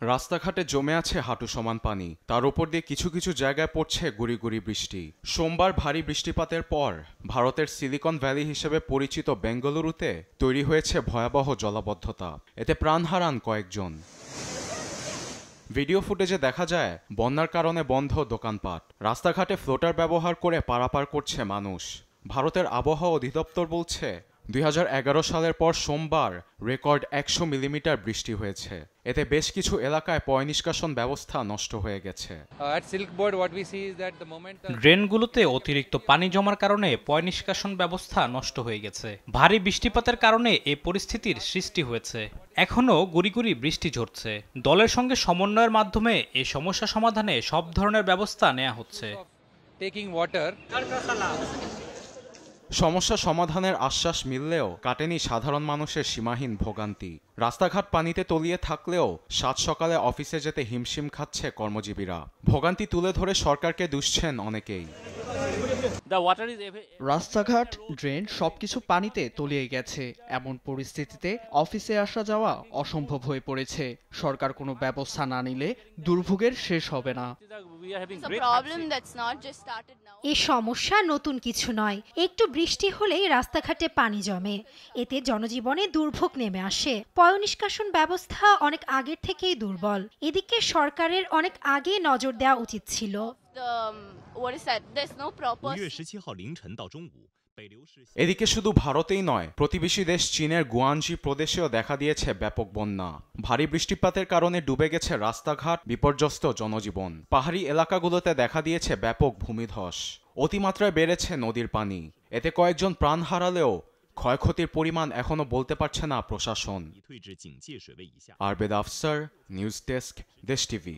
রাস্তাঘাটে জমে আছে হাঁটু সমান পানি, তার উপর দিয়ে কিছু কিছু জায়গায় পড়ছে গুড়ি গুড়ি বৃষ্টি। সোমবার ভারী বৃষ্টিপাতের পর ভারতের সিলিকন ভ্যালি হিসেবে পরিচিত বেঙ্গালুরুতে তৈরি হয়েছে ভয়াবহ জলাবদ্ধতা। এতে প্রাণ হারান কয়েকজন। ভিডিও ফুটেজে দেখা যায় বন্যার কারণে বন্ধ দোকানপাট, রাস্তাঘাটে ফ্লোটার ব্যবহার করে পারাপার করছে মানুষ। ভারতের আবহাওয়া অধিদপ্তর বলছে 2011 সালের পর সোমবার রেকর্ড 100 মিলিমিটার বৃষ্টি হয়েছে। এতে বেশ কিছু এলাকায় পয় নিষ্কাশন ব্যবস্থা নষ্ট হয়ে গেছে। ড্রেনগুলোতে অতিরিক্ত পানি জমার কারণে পয় নিষ্কাশন ব্যবস্থা নষ্ট হয়ে গেছে। ভারী বৃষ্টিপাতের কারণে এই পরিস্থিতির সৃষ্টি হয়েছে। এখনও গুড়ি গুড়ি বৃষ্টি ঝরছে। দলের সঙ্গে সমন্বয়ের মাধ্যমে এই সমস্যা সমাধানে সব ধরনের ব্যবস্থা নেওয়া হচ্ছে। সমস্যা সমাধানের আশ্বাস মিললেও কাটেনি সাধারণ মানুষের সীমাহীন ভোগান্তি। রাস্তাঘাট পানিতে তলিয়ে থাকলেও সাত সকালে অফিসে যেতে হিমশিম খাচ্ছে কর্মজীবীরা। ভোগান্তি তুলে ধরে সরকারকে দুষছেন অনেকেই। রাস্তাঘাট, ড্রেন সবকিছু পানিতে তলিয়ে গেছে। এমন পরিস্থিতিতে অফিসে আসা যাওয়া অসম্ভব হয়ে পড়েছে। সরকার কোনো ব্যবস্থা না নিলে দুর্ভোগের শেষ হবে না। এই সমস্যা নতুন কিছু নয়। একটু বৃষ্টি হলেই রাস্তাঘাটে পানি জমে, এতে জনজীবনে দুর্ভোগ নেমে আসে। পয় নিষ্কাশন ব্যবস্থা অনেক আগের থেকেই দুর্বল। এদিকে সরকারের অনেক আগে নজর দেওয়া উচিত ছিল। এদিকে শুধু ভারতেই নয়, প্রতিবেশী দেশ চীনের গুয়ানজি প্রদেশেও দেখা দিয়েছে ব্যাপক বন্যা। ভারী বৃষ্টিপাতের কারণে ডুবে গেছে রাস্তাঘাট, বিপর্যস্ত জনজীবন। পাহাড়ি এলাকাগুলোতে দেখা দিয়েছে ব্যাপক ভূমিধস। অতিমাত্রায় বেড়েছে নদীর পানি। এতে কয়েকজন প্রাণ হারালেও ক্ষয়ক্ষতির পরিমাণ এখনো বলতে পারছে না প্রশাসন। আরবেদ আফসার, নিউজ ডেস্ক, দেশ টিভি।